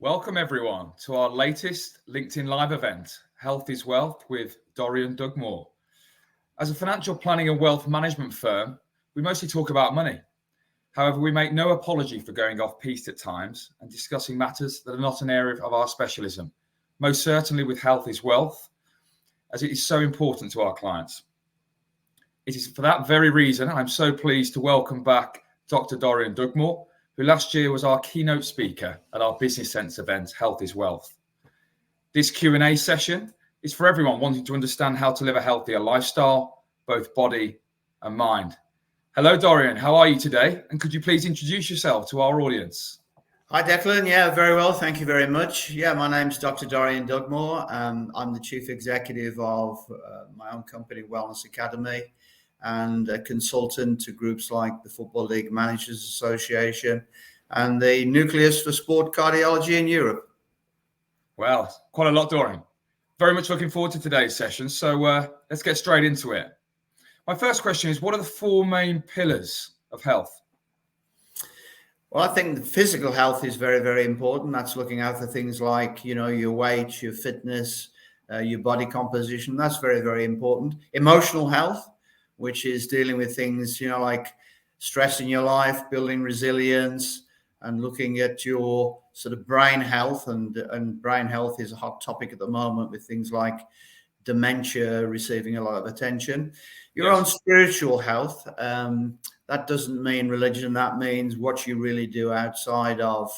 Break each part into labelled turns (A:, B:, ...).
A: Welcome everyone to our latest LinkedIn Live event, Health is Wealth with Dorian Dugmore. As a financial planning and wealth management firm, we mostly talk about money. However, we make no apology for going off piste at times and discussing matters that are not an area of our specialism, most certainly with Health is Wealth, as it is so important to our clients. It is for that very reason I'm so pleased to welcome back Dr Dorian Dugmore, who last year was our keynote speaker at our Businesssense event, Health is Wealth. This Q&A session is for everyone wanting to understand how to live a healthier lifestyle, both body and mind. Hello, Dorian. How are you today? And could you please introduce yourself to our audience?
B: Hi, Declan. Yeah, very well. Thank you very much. Yeah, my name's Dr. Dorian Dugmore. I'm the chief executive of my own company, Wellness Academy, and a consultant to groups like the Football League Managers Association and the Nucleus for Sport Cardiology in Europe.
A: Well, quite a lot, Dorian. Very much looking forward to today's session. So let's get straight into it. My first question is, what are the four main pillars of health?
B: Well, I think the physical health is very, very important. That's looking out for things like, your weight, your fitness, your body composition. That's very, very important. Emotional health, which is dealing with things, like stress in your life, building resilience, and looking at your sort of brain health. And brain health is a hot topic at the moment with things like dementia receiving a lot of attention. Your own spiritual health, that doesn't mean religion. That means what you really do outside of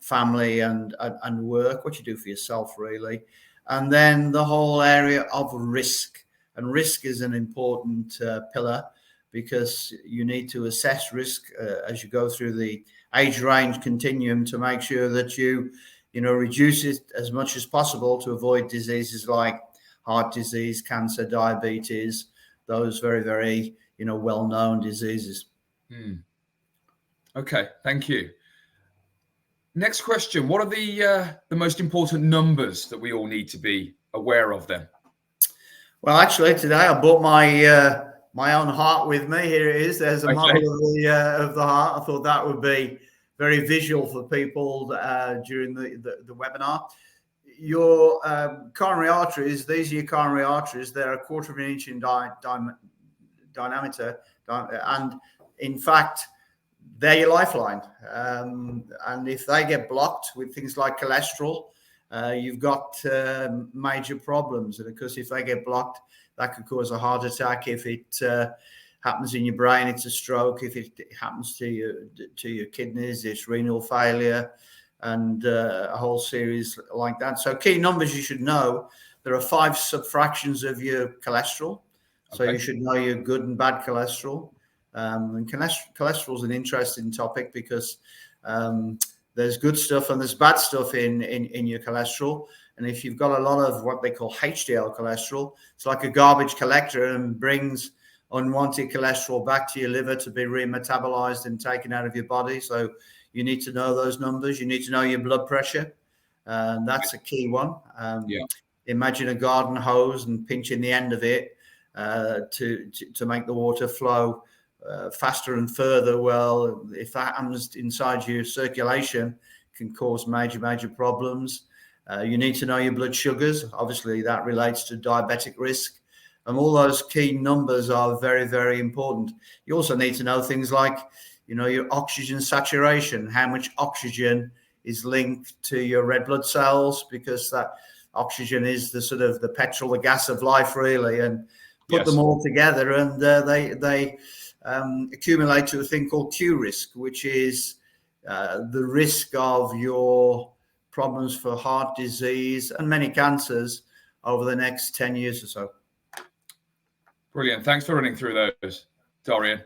B: family and work, what you do for yourself, really. And then the whole area of risk. And risk is an important pillar because you need to assess risk as you go through the age range continuum to make sure that you reduce it as much as possible to avoid diseases like heart disease, cancer, diabetes, those very, very, well-known diseases.
A: Okay, thank you. Next question. What are the most important numbers that we all need to be aware of then?
B: Well, actually, today I brought my own heart with me. Here it is. There's a model of the heart. I thought that would be very visual for people during the webinar. Your coronary arteries, these are your coronary arteries. They're 1/4 of an inch in diameter. And in fact, they're your lifeline. And if they get blocked with things like cholesterol, you've got major problems. And of course, if they get blocked, that could cause a heart attack. If it happens in your brain, it's a stroke. If it happens to your kidneys, it's renal failure, and a whole series like that. So key numbers you should know. There are 5 subfractions of your cholesterol. So you should know your good and bad cholesterol. And cholesterol is an interesting topic because there's good stuff and there's bad stuff in your cholesterol. And if you've got a lot of what they call HDL cholesterol, it's like a garbage collector and brings unwanted cholesterol back to your liver to be remetabolized and taken out of your body. So you need to know those numbers. You need to know your blood pressure. And that's a key one. Imagine a garden hose and pinching the end of it to make the water flow faster and further. Well, if that happens inside your circulation, it can cause major problems. You need to know your blood sugars. Obviously, that relates to diabetic risk. And all those key numbers are very, very important. You also need to know things like, your oxygen saturation, how much oxygen is linked to your red blood cells, because that oxygen is the sort of the petrol, the gas of life, really. And put them all together, and they accumulate to a thing called Q risk, which is the risk of your problems for heart disease and many cancers over the next 10 years or so.
A: Brilliant. Thanks for running through those, Dorian.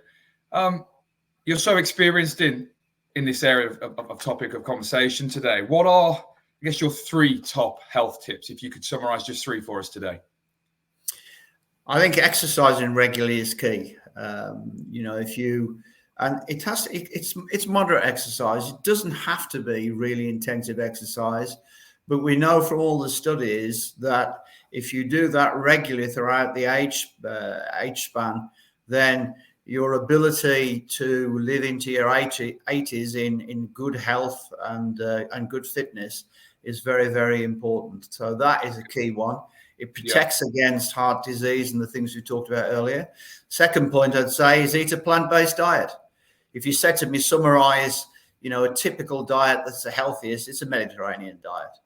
A: You're so experienced in this area of topic of conversation today. What are, I guess, your 3 top health tips, if you could summarize just 3 for us today?
B: I think exercising regularly is key. If you, and it has to, it's moderate exercise. It doesn't have to be really intensive exercise, but we know from all the studies that if you do that regularly throughout the age span, then your ability to live into your 80s in good health and good fitness is very, very important. So that is a key one. It protects against heart disease and the things we talked about earlier. Second point I'd say is eat a plant-based diet. If you said to me, summarize, a typical diet that's the healthiest, it's a Mediterranean diet.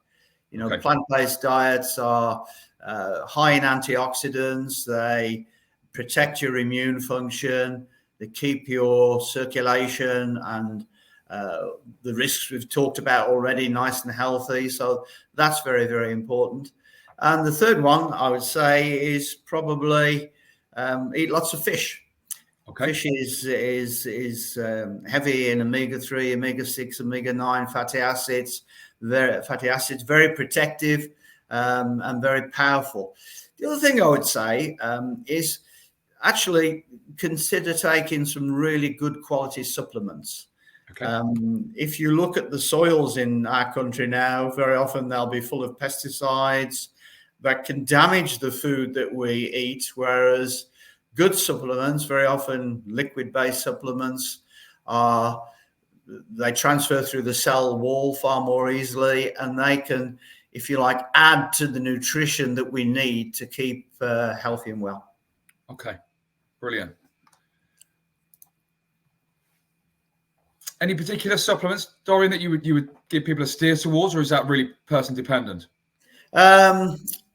B: Plant-based diets are high in antioxidants. They protect your immune function. They keep your circulation and the risks we've talked about already nice and healthy. So that's very, very important. And the third one I would say is probably eat lots of fish. Okay. Fish is heavy in omega-3, omega-6, omega-9 fatty acids. Very protective and very powerful. The other thing I would say is actually consider taking some really good quality supplements. Okay. If you look at the soils in our country now, very often they'll be full of pesticides that can damage the food that we eat, whereas good supplements, very often liquid-based supplements, they transfer through the cell wall far more easily, and they can, if you like, add to the nutrition that we need to keep healthy and well.
A: Okay, brilliant. Any particular supplements, Dorian, that you would give people a steer towards, or is that really person dependent?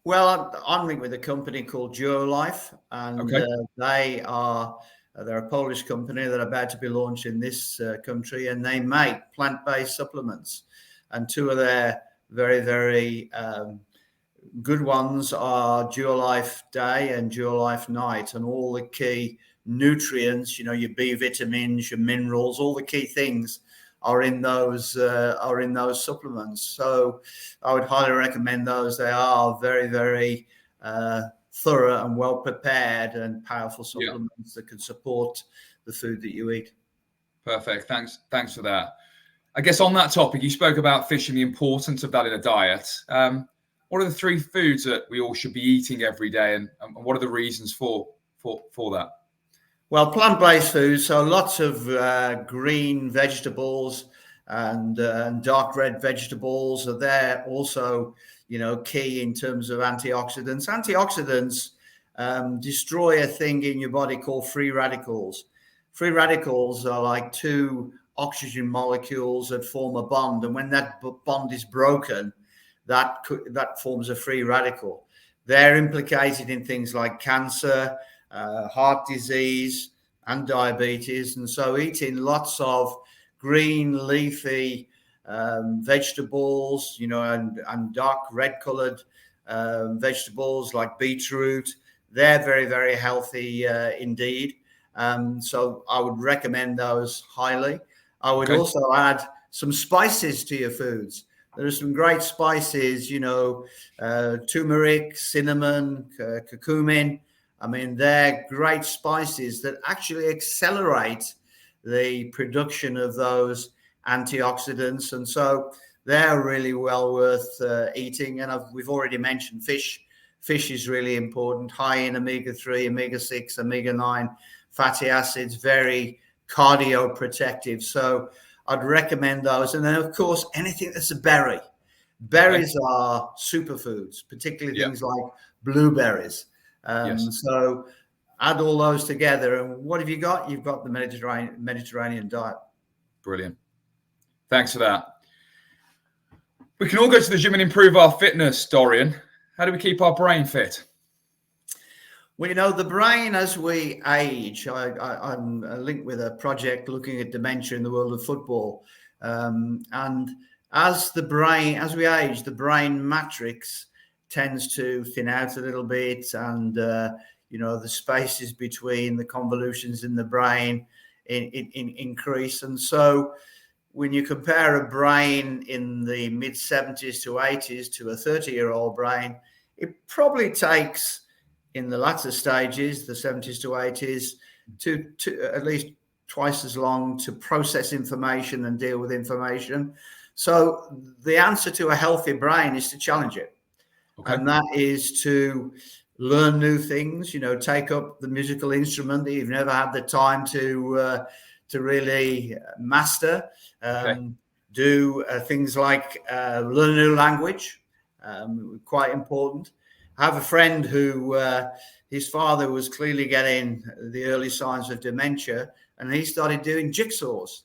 B: Well, I'm linked with a company called Duolife, and they're a Polish company that are about to be launched in this country, and they make plant-based supplements. And two of their very, very good ones are Duolife Day and Duolife Night, and all the key nutrients, your B vitamins, your minerals, all the key things are in those supplements. So I would highly recommend those. They are very, very thorough and well prepared and powerful supplements that can support the food that you eat.
A: Perfect. Thanks for that. I guess on that topic, you spoke about fish and the importance of that in a diet. What are the 3 foods that we all should be eating every day, and what are the reasons for that?
B: Well, plant-based foods, so lots of green vegetables and dark red vegetables are there. Also, key in terms of antioxidants. Antioxidants destroy a thing in your body called free radicals. Free radicals are like 2 oxygen molecules that form a bond, and when that bond is broken, that forms a free radical. They're implicated in things like cancer, heart disease, and diabetes. And so eating lots of green leafy vegetables, and dark red colored vegetables like beetroot, they're very, very healthy indeed. So I would recommend those highly. I would also add some spices to your foods. There are some great spices, turmeric, cinnamon, curcumin. I mean, they're great spices that actually accelerate the production of those antioxidants. And so they're really well worth eating. And we've already mentioned fish. Fish is really important, high in omega-3, omega-6, omega-9 fatty acids, very cardioprotective. So I'd recommend those. And then, of course, anything that's a berry. Berries are superfoods, particularly things like blueberries. So add all those together, and what have you got? You've got the Mediterranean diet.
A: Brilliant. Thanks for that. We can all go to the gym and improve our fitness, Dorian. How do we keep our brain fit?
B: Well, the brain as we age, I'm linked with a project looking at dementia in the world of football. And as we age, the brain matrix tends to thin out a little bit, and the spaces between the convolutions in the brain increase. And so when you compare a brain in the mid-70s to 80s to a 30-year-old brain, it probably takes, in the latter stages, the 70s to 80s, to at least twice as long to process information and deal with information. So the answer to a healthy brain is to challenge it. And that is to learn new things, take up the musical instrument that you've never had the time to really master.
A: Okay.
B: Do things like learn a new language, quite important. I have a friend who his father was clearly getting the early signs of dementia, and he started doing jigsaws.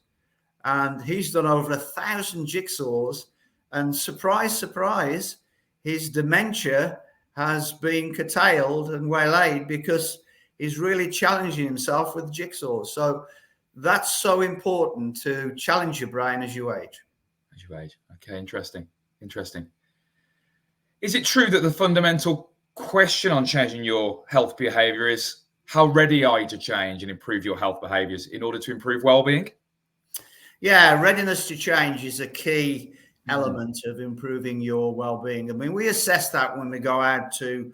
B: And he's done over 1,000 jigsaws, and surprise, surprise, his dementia has been curtailed and waylaid because he's really challenging himself with jigsaws. So that's so important, to challenge your brain as you age.
A: As you age. Okay, interesting. Is it true that the fundamental question on changing your health behavior is how ready are you to change and improve your health behaviors in order to improve well-being?
B: Yeah, readiness to change is a key element of improving your well-being. I mean, we assess that when we go out to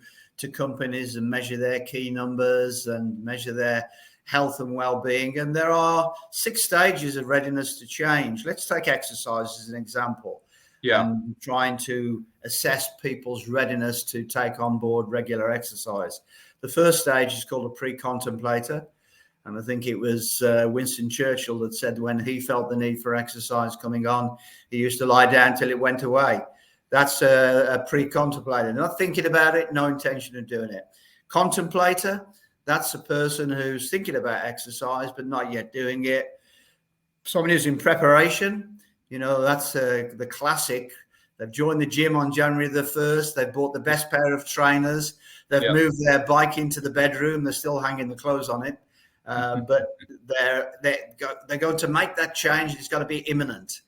B: companies and measure their key numbers and measure their health and well-being. And there are 6 stages of readiness to change. Let's take exercise as an example.
A: Yeah.
B: And trying to assess people's readiness to take on board regular exercise. The first stage is called a pre-contemplator. And I think it was Winston Churchill that said when he felt the need for exercise coming on, he used to lie down till it went away. That's a pre-contemplator, not thinking about it, no intention of doing it. Contemplator, that's a person who's thinking about exercise but not yet doing it. Somebody who's in preparation, that's the classic. They've joined the gym on January the 1st. They've bought the best pair of trainers. They've moved their bike into the bedroom. They're still hanging the clothes on it. But they're going to make that change. It's got to be imminent.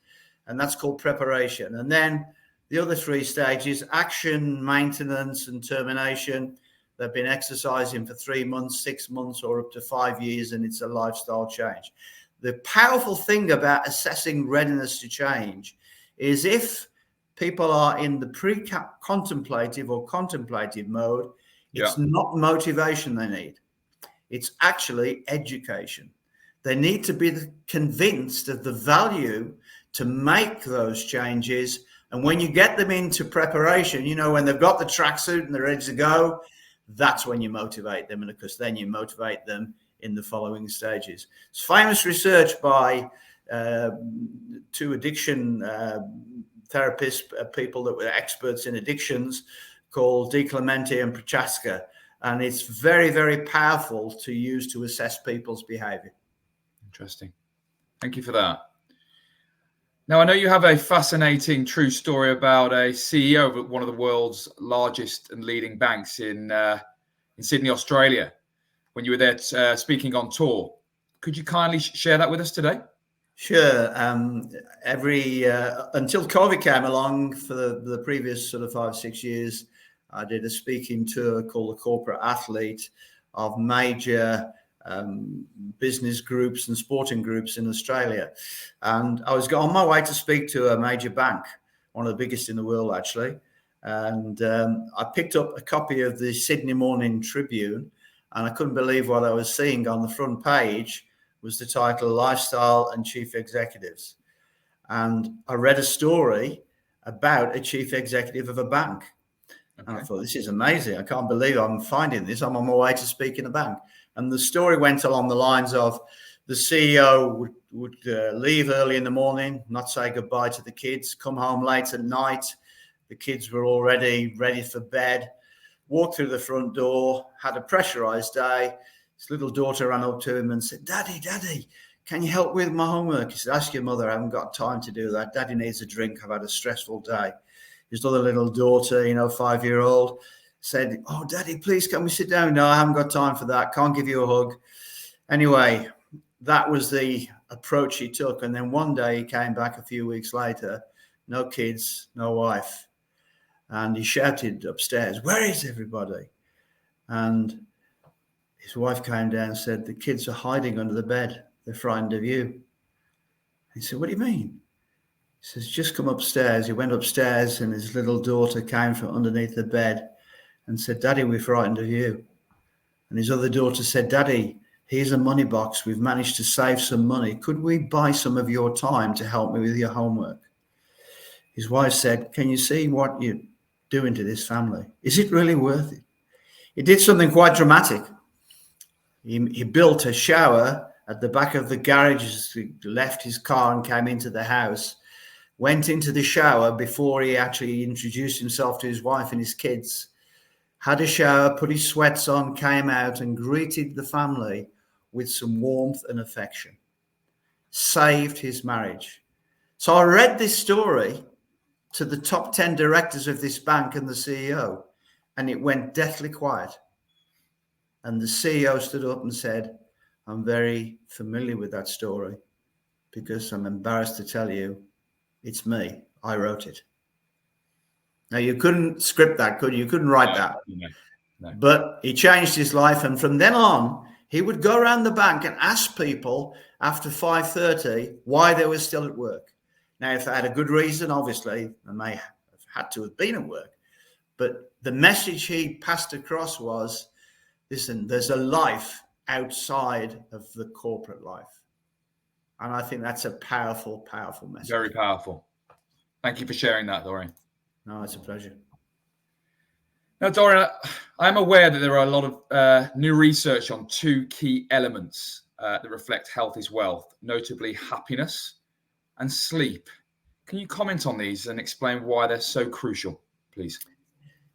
B: And that's called preparation. And then the other 3 stages, action, maintenance, and termination. They've been exercising for 3 months, 6 months, or up to 5 years, and it's a lifestyle change. The powerful thing about assessing readiness to change is if people are in the pre-contemplative or contemplative mode, it's not motivation they need. It's actually education. They need to be convinced of the value to make those changes. And when you get them into preparation, when they've got the tracksuit and they're ready to go, that's when you motivate them. And of course, then you motivate them in the following stages. It's famous research by 2 addiction therapists, people that were experts in addictions, called DiClemente and Prochaska. And it's very, very powerful to use to assess people's behavior.
A: Interesting. Thank you for that. Now, I know you have a fascinating true story about a CEO of one of the world's largest and leading banks in Sydney, Australia, when you were there speaking on tour. Could you kindly share that with us today?
B: Sure. Until COVID came along, for the previous sort of 5-6 years, I did a speaking tour called the Corporate Athlete of major business groups and sporting groups in Australia. And I was on my way to speak to a major bank, one of the biggest in the world, actually. And I picked up a copy of the Sydney Morning Tribune, and I couldn't believe what I was seeing on the front page was the title Lifestyle and Chief Executives. And I read a story about a chief executive of a bank. Okay. And I thought, this is amazing. I can't believe I'm finding this. I'm on my way to speak in a bank. And the story went along the lines of the CEO would leave early in the morning, not say goodbye to the kids, come home late at night. The kids were already ready for bed, walked through the front door, had a pressurized day. His little daughter ran up to him and said, Daddy, can you help with my homework? He said, ask your mother. I haven't got time to do that. Daddy needs a drink. I've had a stressful day. His other little daughter, 5-year-old, said, oh, Daddy, please, can we sit down? No, I haven't got time for that. Can't give you a hug. Anyway, that was the approach he took. And then one day he came back a few weeks later, no kids, no wife. And he shouted upstairs, where is everybody? And his wife came down and said, the kids are hiding under the bed. They're frightened of you. He said, what do you mean? He says, just come upstairs. He went upstairs and his little daughter came from underneath the bed and said, Daddy, we're frightened of you. And his other daughter said, Daddy, here's a money box. We've managed to save some money. Could we buy some of your time to help me with your homework? His wife said, can you see what you're doing to this family? Is it really worth it? he did something quite dramatic. He built a shower at the back of the garage as he left his car and came into the house, went into the shower before he actually introduced himself to his wife and his kids, had a shower, put his sweats on, came out and greeted the family with some warmth and affection. Saved his marriage. So I read this story to the top 10 directors of this bank and the CEO, and it went deathly quiet. And the CEO stood up and said, I'm very familiar with that story because I'm embarrassed to tell you, it's me. I wrote it. Now, you couldn't script that, could you? You couldn't write that. No. But he changed his life. And from then on, he would go around the bank and ask people after 5:30 why they were still at work. Now, if they had a good reason, obviously, they may have had to have been at work. But the message he passed across was, listen, there's a life outside of the corporate life. And I think that's a powerful, powerful message.
A: Very powerful. Thank you for sharing that, Dorian.
B: No, it's a pleasure.
A: Now, Dorian, I'm aware that there are a lot of new research on two key elements that reflect health is wealth, notably happiness and sleep. Can you comment on these and explain why they're so crucial, please?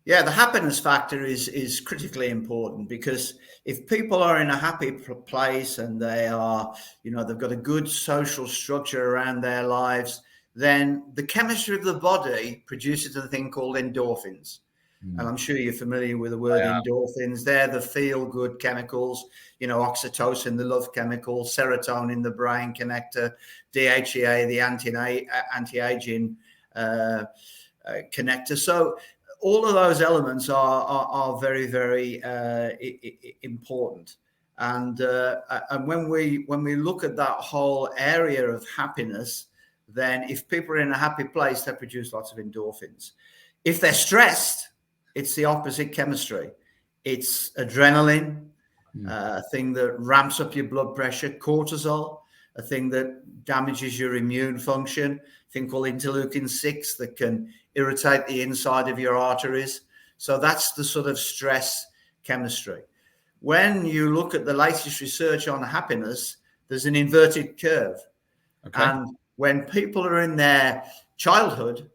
B: Yeah, the happiness factor is critically important, because if people are in a happy place and they are, they've got a good social structure around their lives, then the chemistry of the body produces a thing called endorphins. And I'm sure you're familiar with the word endorphins. They're the feel-good chemicals, oxytocin, the love chemical, serotonin, the brain connector, DHEA, the anti-aging connector. So all of those elements are very, very important. And when we look at that whole area of happiness, then if people are in a happy place, they produce lots of endorphins. If they're stressed, it's the opposite chemistry. It's adrenaline, a thing that ramps up your blood pressure, cortisol, a thing that damages your immune function, a thing called interleukin-6 that can irritate the inside of your arteries. So that's the sort of stress chemistry. When you look at the latest research on happiness, there's an inverted curve. Okay. And when people are in their childhood,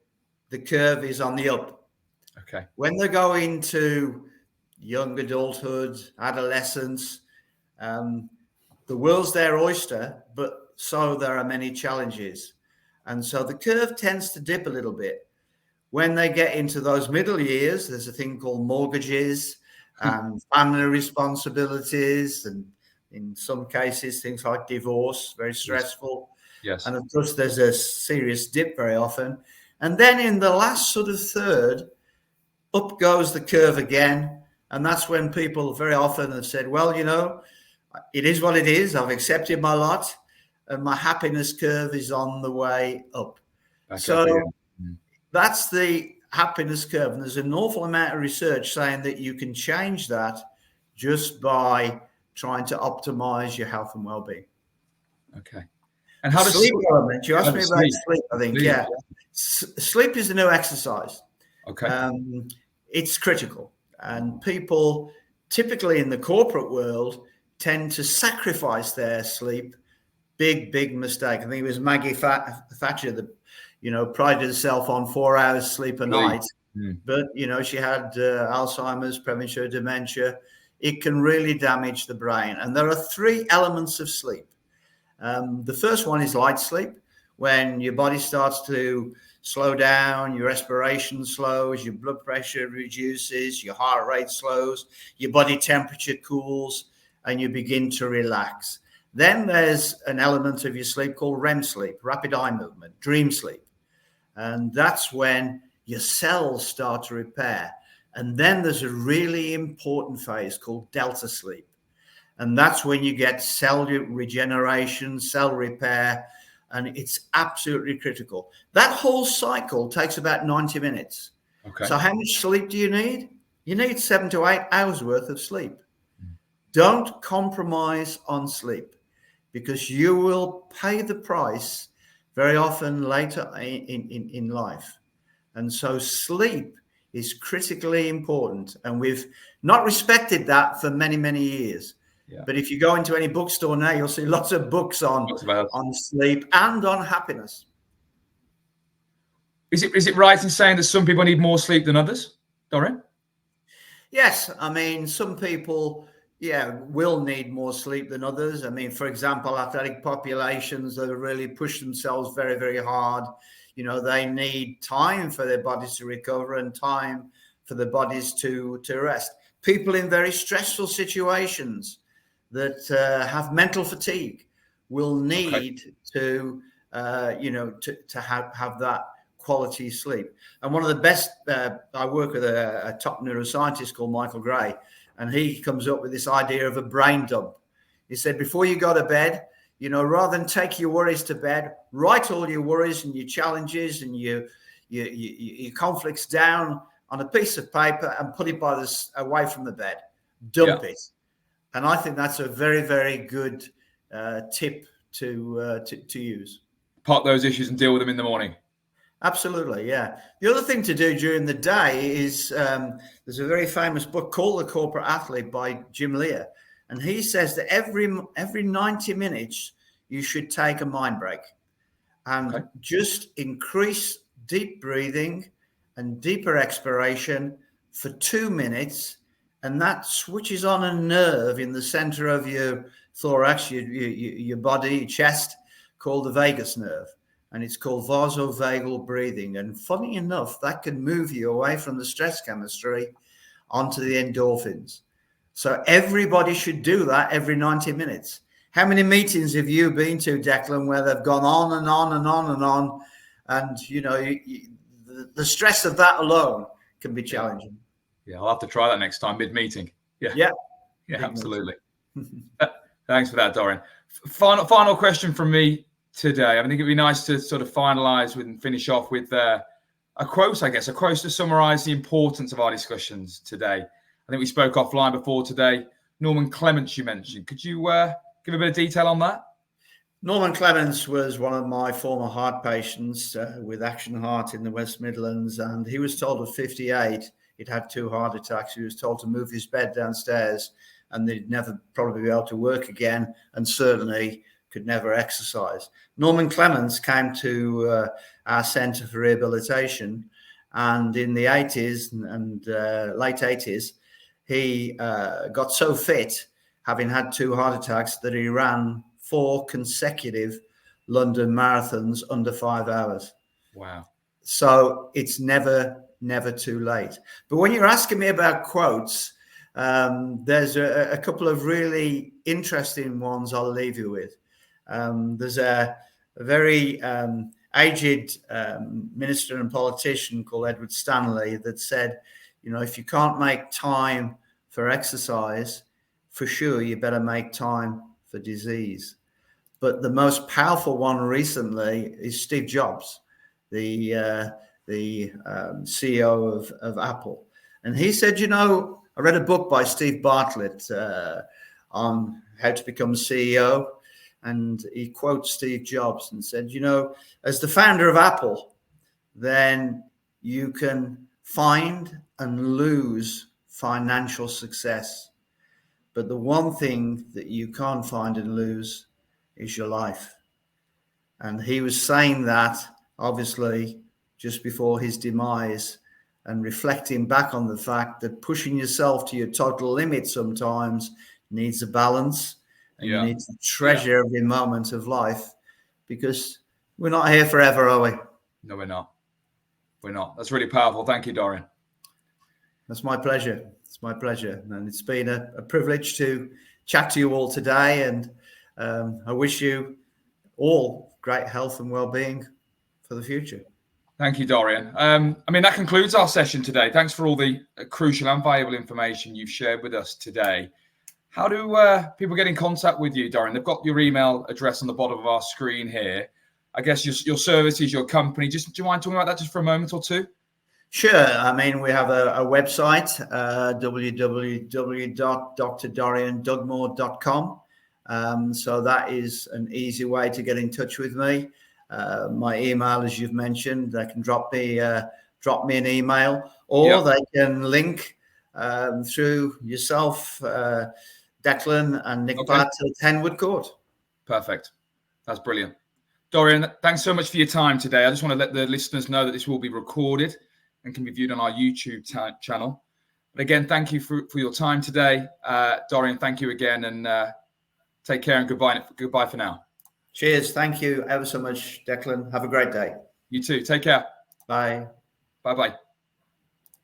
B: the curve is on the up.
A: Okay.
B: When they go into young adulthood, adolescence, the world's their oyster, but so there are many challenges. And so the curve tends to dip a little bit. When they get into those middle years, there's a thing called mortgages and family responsibilities, and in some cases, things like divorce, very stressful.
A: Yes.
B: And of course, there's a serious dip very often. And then in the last sort of third, up goes the curve again. And that's when people very often have said, well, it is what it is. I've accepted my lot and my happiness curve is on the way up. That's the happiness curve. And there's an awful amount of research saying that you can change that just by trying to optimize your health and well-being.
A: Okay. And how does
B: sleep element? You asked me about sleep, I think.
A: Sleep.
B: Yeah. Sleep is the new exercise.
A: Okay.
B: It's critical. And people typically in the corporate world tend to sacrifice their sleep. Big mistake. I think it was Maggie Thatcher that, prided herself on 4 hours sleep a night. But, she had Alzheimer's, premature dementia. It can really damage the brain. And there are 3 elements of sleep. The first one is light sleep, when your body starts to slow down, your respiration slows, your blood pressure reduces, your heart rate slows, your body temperature cools, and you begin to relax. Then there's an element of your sleep called REM sleep, rapid eye movement, dream sleep. And that's when your cells start to repair. And then there's a really important phase called delta sleep. And that's when you get cell regeneration, cell repair, and it's absolutely critical. That whole cycle takes about 90 minutes.
A: Okay.
B: So how much sleep do you need? You need 7 to 8 hours worth of sleep. Don't compromise on sleep, because you will pay the price very often later in life. And so sleep is critically important. And we've not respected that for many, many years.
A: Yeah.
B: But if you go into any bookstore now, you'll see lots of books on sleep and on happiness.
A: Is it right in saying that some people need more sleep than others, Dorian?
B: Yes. I mean, some people, will need more sleep than others. I mean, for example, athletic populations that have really pushed themselves very, very hard, they need time for their bodies to recover and time for their bodies to rest. People in very stressful situations that have mental fatigue will need to have that quality sleep. And one of the best, I work with a top neuroscientist called Michael Gray, and he comes up with this idea of a brain dump. He said, before you go to bed, rather than take your worries to bed, write all your worries and your challenges and your conflicts down on a piece of paper and put it away from the bed. Dump it. And I think that's a very, very good tip to use.
A: Park those issues and deal with them in the morning.
B: Absolutely, yeah. The other thing to do during the day is there's a very famous book called The Corporate Athlete by Jim Lear. And he says that every 90 minutes, you should take a mind break and just increase deep breathing and deeper expiration for 2 minutes. And that switches on a nerve in the center of your thorax, your body, your chest, called the vagus nerve. And it's called vasovagal breathing. And funny enough, that can move you away from the stress chemistry onto the endorphins. So everybody should do that every 90 minutes. How many meetings have you been to, Declan, where they've gone on and on and on and on? And, the stress of that alone can be challenging.
A: Yeah, I'll have to try that next time, mid-meeting.
B: Yeah,
A: absolutely. Thanks for that, Dorian. Final question from me today. I think it'd be nice to sort of finalize with and finish off with a quote, I guess, a quote to summarize the importance of our discussions today. I think we spoke offline before today. Norman Clements, you mentioned. Could you give a bit of detail on that?
B: Norman Clements was one of my former heart patients with Action Heart in the West Midlands, and he was told at 58 he'd had 2 heart attacks. He was told to move his bed downstairs and they'd never probably be able to work again, and certainly could never exercise. Norman Clements came to our Centre for Rehabilitation, and in the 80s and late 80s, he got so fit, having had 2 heart attacks, that he ran 4 consecutive London marathons under 5 hours.
A: Wow.
B: So it's never too late. But when you're asking me about quotes, there's a couple of really interesting ones I'll leave you with. There's a very aged minister and politician called Edward Stanley that said, if you can't make time for exercise, for sure, you better make time for disease. But the most powerful one recently is Steve Jobs, the CEO of Apple. And he said, I read a book by Steve Bartlett on how to become CEO. And he quotes Steve Jobs and said, as the founder of Apple, then you can find and lose financial success. But the one thing that you can't find and lose is your life. And he was saying that, obviously, just before his demise, and reflecting back on the fact that pushing yourself to your total limit sometimes needs a balance. And you need to treasure every moment of life, because we're not here forever, are we?
A: No, we're not. We're not. That's really powerful. Thank you, Dorian.
B: That's my pleasure. It's my pleasure. And it's been a privilege to chat to you all today. And I wish you all great health and well-being for the future.
A: Thank you, Dorian. That concludes our session today. Thanks for all the crucial and valuable information you've shared with us today. How do people get in contact with you, Dorian? They've got your email address on the bottom of our screen here. I guess your services, your company. Do you mind talking about that just for a moment or two?
B: Sure. We have a website, www.drdoriandugmore.com. So that is an easy way to get in touch with me. My email, as you've mentioned, they can drop me drop me an email, or they can link through yourself, Declan and Nick Platt at Henwood Court. Perfect.
A: That's brilliant. Dorian, thanks so much for your time today. I just want to let the listeners know that this will be recorded and can be viewed on our YouTube channel. But again, thank you for your time today. Dorian, thank you again, and take care and goodbye for now.
B: Cheers. Thank you ever so much, Declan. Have a great day.
A: You too. Take care.
B: Bye.
A: Bye-bye.